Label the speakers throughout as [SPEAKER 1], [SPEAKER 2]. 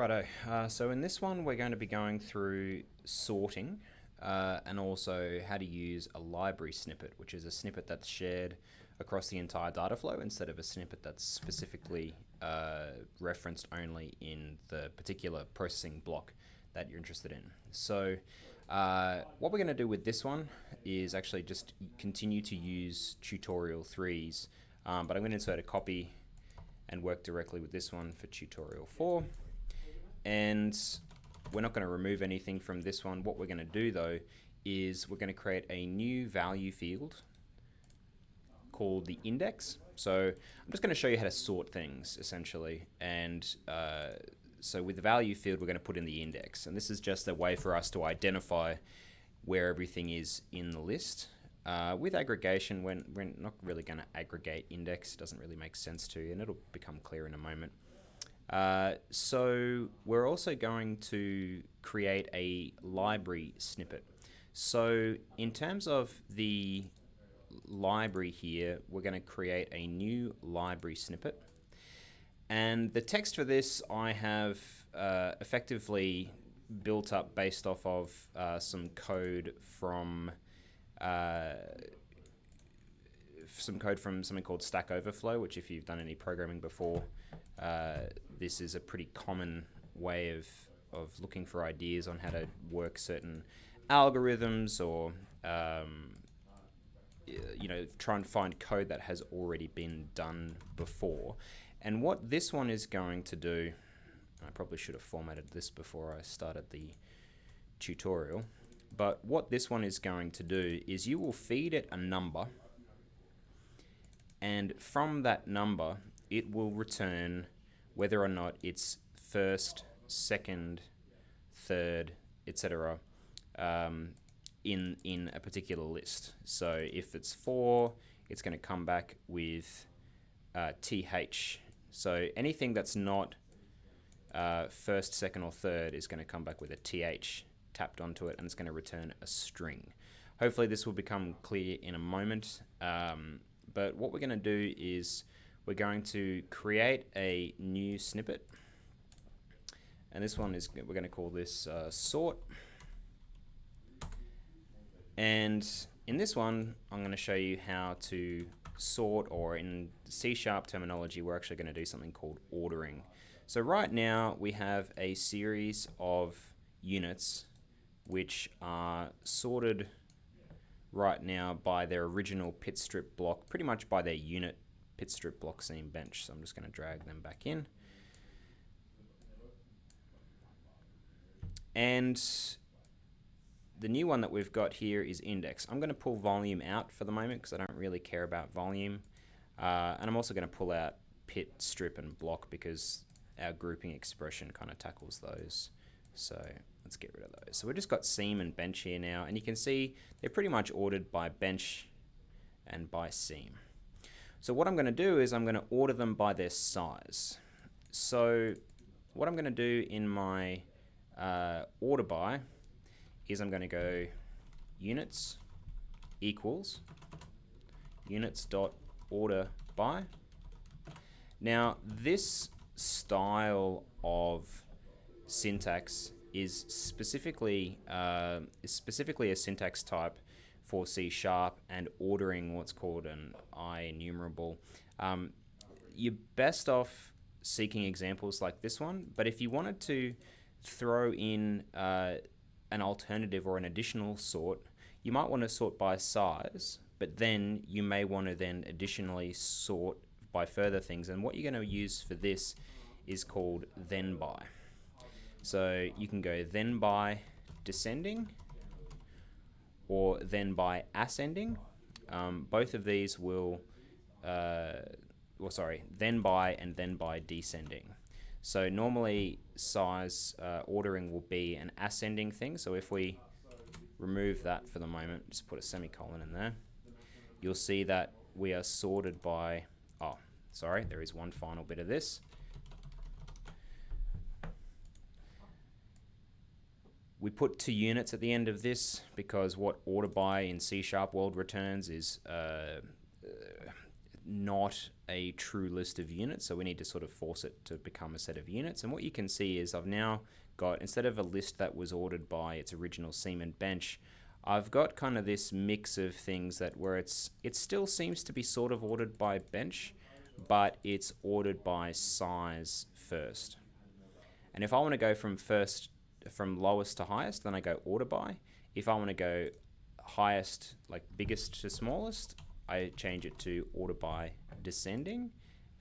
[SPEAKER 1] Righto, so in this one we're going to be going through sorting and also how to use a library snippet, which is a snippet that's shared across the entire data flow instead of a snippet that's specifically referenced only in the particular processing block that you're interested in. So what we're going to do with this one is actually just continue to use tutorial 3's, but I'm going to insert a copy and work directly with this one for tutorial 4. And we're not going to remove anything from this one. What we're going to do though is we're going to create a new value field called the index. So I'm just going to show you how to sort things essentially. And so with the value field, we're going to put in the index. And this is just a way for us to identify where everything is in the list. With aggregation, we're not really going to aggregate index. It doesn't really make sense to, and it'll become clear in a moment. So we're also going to create a library snippet. So in terms of the library here, we're going to create a new library snippet. And the text for this I have effectively built up based off of some code from something called Stack Overflow, which if you've done any programming before, this is a pretty common way of looking for ideas on how to work certain algorithms or try and find code that has already been done before. And what this one is going to do, I probably should have formatted this before I started the tutorial, but what this one is going to do is you will feed it a number, and from that number it will return whether or not it's first, second, third, etc. In a particular list. So if it's 4, it's going to come back with th. So anything that's not first, second, or third is going to come back with a th tapped onto it, and it's going to return a string. Hopefully this will become clear in a moment. But what we're going to do is we're going to create a new snippet, and this one is, we're going to call this sort. And in this one, I'm going to show you how to sort, or in C# terminology, we're actually going to do something called ordering. So right now we have a series of units which are sorted right now by their original pit strip block, pretty much by their unit pit strip block seam bench. So I'm just going to drag them back in. And the new one that we've got here is index. I'm going to pull volume out for the moment because I don't really care about volume. And I'm also going to pull out pit, strip, and block because our grouping expression kind of tackles those. So let's get rid of those. So we've just got seam and bench here now, and you can see they're pretty much ordered by bench and by seam. So what I'm going to do is I'm going to order them by their size. So what I'm going to do in my order by is I'm going to go units equals units.OrderBy. Now this style of syntax is specifically a syntax type for C# and ordering what's called an IEnumerable. You're best off seeking examples like this one, but if you wanted to throw in an alternative or an additional sort, you might want to sort by size, but then you may want to then additionally sort by further things. And what you're going to use for this is called ThenBy. So you can go ThenBy descending or ThenBy ascending. Both of these will, ThenBy and ThenBy descending. So normally size ordering will be an ascending thing. So if we remove that for the moment, just put a semicolon in there, you'll see that we are sorted by, there is one final bit of this. We put ToUnits at the end of this because what order by in C# world returns is not a true list of units, so we need to sort of force it to become a set of units. And what you can see is I've now got, instead of a list that was ordered by its original seam and bench, I've got kind of this mix of things that where it still seems to be sort of ordered by bench, but it's ordered by size first. And if I want to go from lowest to highest, then I go order by. If I want to go highest, like biggest to smallest, I change it to order by descending,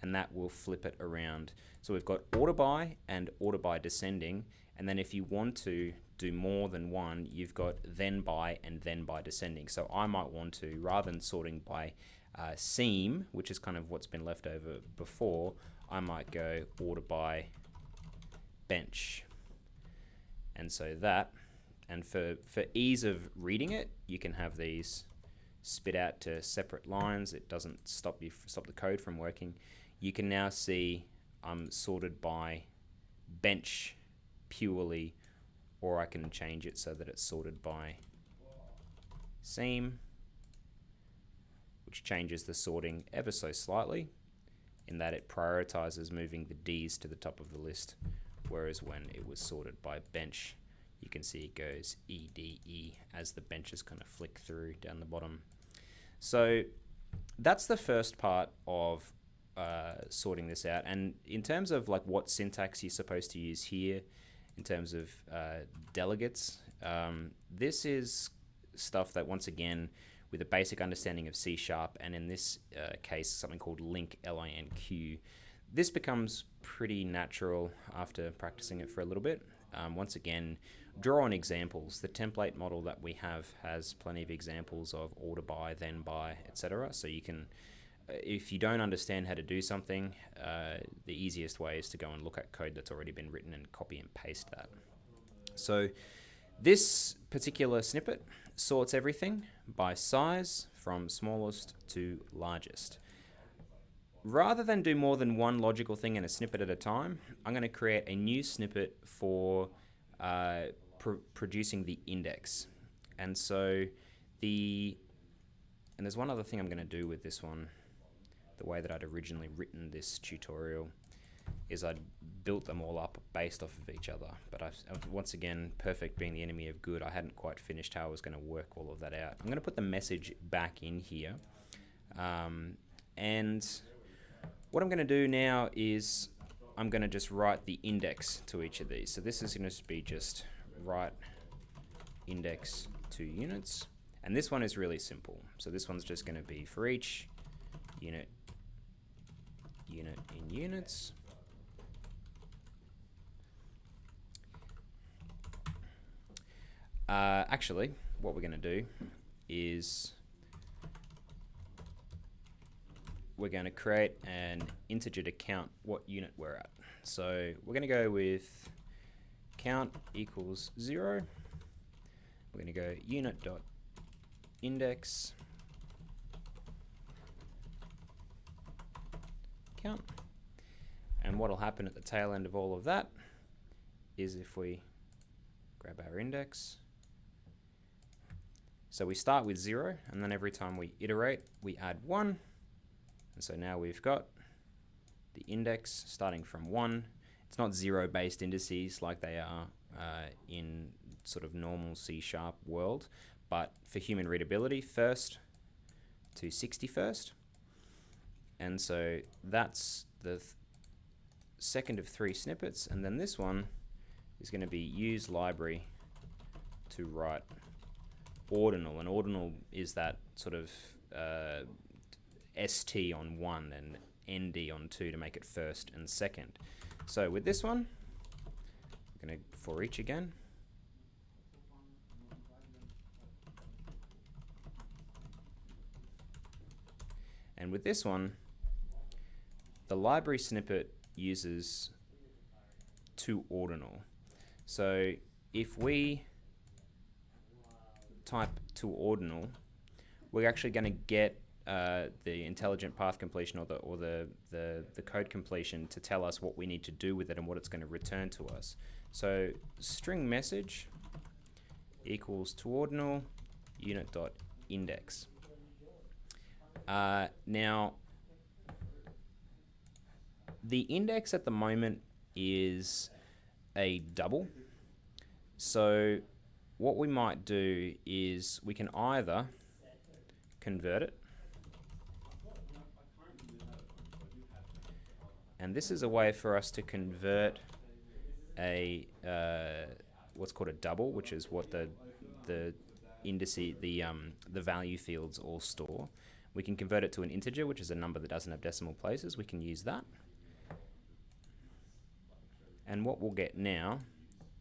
[SPEAKER 1] and that will flip it around. So we've got order by and order by descending, and then if you want to do more than one, you've got then by and then by descending. So I might want to, rather than sorting by seam, which is kind of what's been left over before, I might go order by bench. And so that, and for ease of reading it, you can have these spit out to separate lines. It doesn't stop the code from working. You can now see I'm sorted by bench purely, or I can change it so that it's sorted by seam, which changes the sorting ever so slightly in that it prioritizes moving the D's to the top of the list, whereas when it was sorted by bench, you can see it goes EDE as the benches kind of flick through down the bottom. So that's the first part of sorting this out. And in terms of like what syntax you're supposed to use here, in terms of delegates, this is stuff that, once again, with a basic understanding of C#, and in this case something called link, LINQ, this becomes pretty natural after practicing it for a little bit. Once again, draw on examples. The template model that we have has plenty of examples of order by, then by, etc. So you can, if you don't understand how to do something, the easiest way is to go and look at code that's already been written and copy and paste that. So this particular snippet sorts everything by size from smallest to largest. Rather than do more than one logical thing in a snippet at a time, I'm going to create a new snippet for producing the index. And so there's one other thing I'm going to do with this one. The way that I'd originally written this tutorial is I'd built them all up based off of each other. But I've once again, perfect being the enemy of good, I hadn't quite finished how I was going to work all of that out. I'm going to put the message back in here. And what I'm going to do now is I'm going to just write the index to each of these. So this is going to be just write index to units. And this one is really simple. So this one's just going to be for each unit in units. Actually, what we're going to do is we're going to create an integer to count what unit we're at. So we're going to go with count equals 0. We're going to go unit.Index count. And what will happen at the tail end of all of that is if we grab our index, so we start with 0, and then every time we iterate, we add 1. And so now we've got the index starting from 1. It's not 0-based indices like they are in sort of normal C# world, but for human readability, first to 61st. And so that's the second of 3 snippets. And then this one is going to be use library to write Ordinal. And Ordinal is that sort of ST on 1 and ND on 2 to make it first and second. So with this one, I'm going to for each again. And with this one, the library snippet uses ToOrdinal. So if we type ToOrdinal, we're actually going to get the intelligent path completion or the code completion to tell us what we need to do with it and what it's going to return to us. So string message equals ToOrdinal unit.Index. Now, The index at the moment is a double. So what we might do is we can either convert it, and this is a way for us to convert a what's called a double, which is what the indices, the value fields all store. We can convert it to an integer, which is a number that doesn't have decimal places. We can use that. And what we'll get now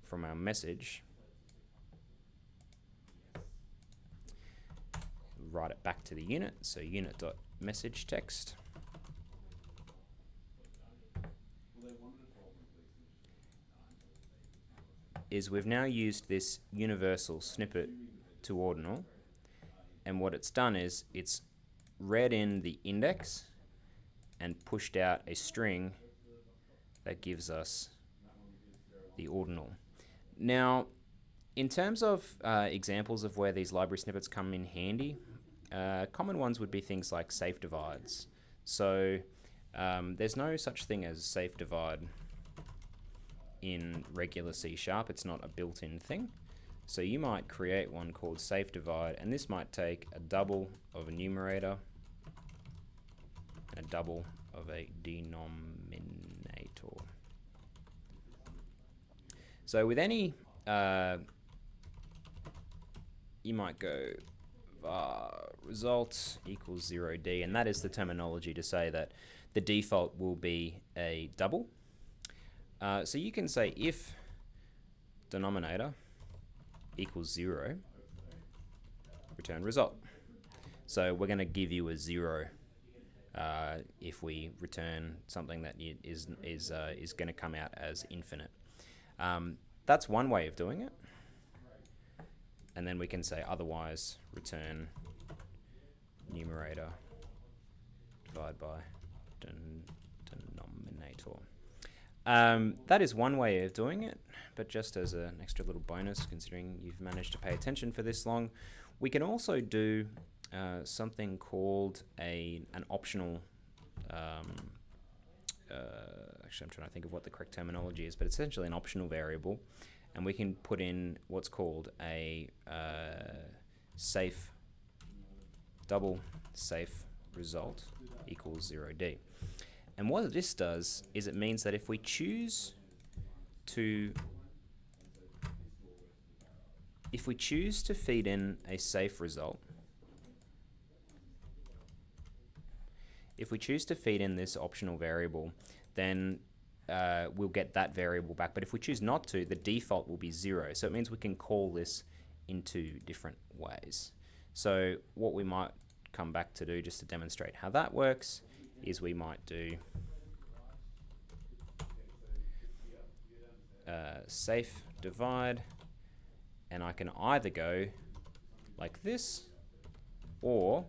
[SPEAKER 1] from our message, write it back to the unit, so unit.MessageText. Is we've now used this universal snippet ToOrdinal, and what it's done is it's read in the index and pushed out a string that gives us the ordinal. Now, in terms of examples of where these library snippets come in handy, common ones would be things like SafeDivides. So there's no such thing as SafeDivide in regular C#. It's not a built-in thing. So you might create one called SafeDivide, and this might take a double of a numerator and a double of a denominator. So with any, you might go result equals 0D, and that is the terminology to say that the default will be a double. So you can say if denominator equals 0, return result. So we're going to give you a 0 if we return something that is going to come out as infinite. That's one way of doing it. And then we can say otherwise return numerator divide by denominator. That is one way of doing it, but just as an extra little bonus, considering you've managed to pay attention for this long, we can also do something called an optional, actually I'm trying to think of what the correct terminology is, but it's essentially an optional variable, and we can put in what's called a double safe result equals 0D. And what this does is it means that if we choose to feed in a safe result, if we choose to feed in this optional variable, then we'll get that variable back. But if we choose not to, the default will be 0. So it means we can call this in two different ways. So what we might come back to do, just to demonstrate how that works, is we might do SafeDivide, and I can either go like this or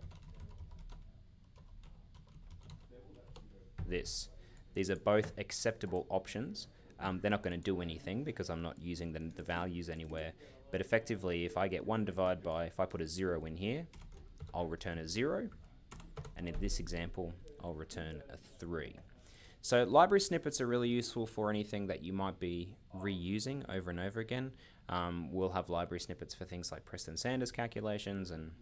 [SPEAKER 1] this. These are both acceptable options. They're not going to do anything because I'm not using the values anywhere, but effectively if I get 1 divided by, if I put a 0 in here, I'll return a 0, and in this example I'll return a 3. So library snippets are really useful for anything that you might be reusing over and over again. We'll have library snippets for things like Preston-Sanders calculations and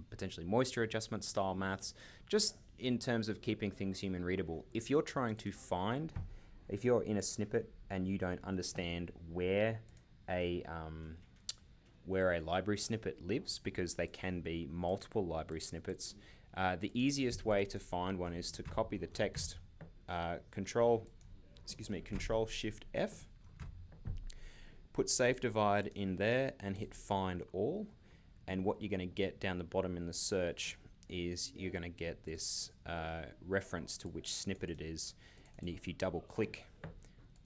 [SPEAKER 1] potentially moisture adjustment style maths, just in terms of keeping things human readable. If you're trying to find, if you're in a snippet and you don't understand where a library snippet lives, because they can be multiple library snippets, the easiest way to find one is to copy the text, Control Shift F, put SafeDivide in there and hit Find All, and what you're going to get down the bottom in the search is you're going to get this reference to which snippet it is, and if you double click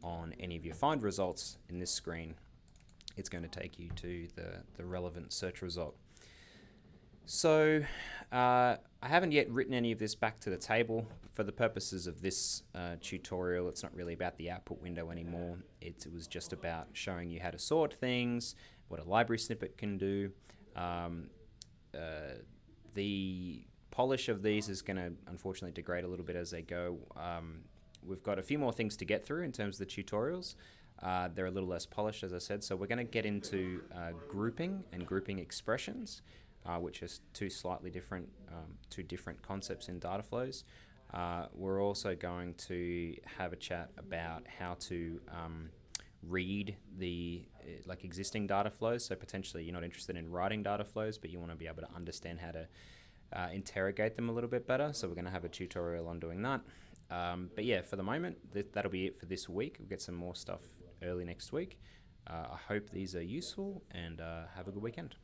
[SPEAKER 1] on any of your find results in this screen, it's going to take you to the relevant search result. So I haven't yet written any of this back to the table. For the purposes of this tutorial, it's not really about the output window anymore. It was just about showing you how to sort things, what a library snippet can do. The polish of these is going to unfortunately degrade a little bit as they go. we've got a few more things to get through in terms of the tutorials. They're a little less polished, as I said, so we're going to get into grouping and grouping expressions, which is two different concepts in data flows. We're also going to have a chat about how to read the existing data flows. So potentially you're not interested in writing data flows, but you want to be able to understand how to interrogate them a little bit better. So we're going to have a tutorial on doing that. But yeah, for the moment, that'll be it for this week. We'll get some more stuff early next week. I hope these are useful, and have a good weekend.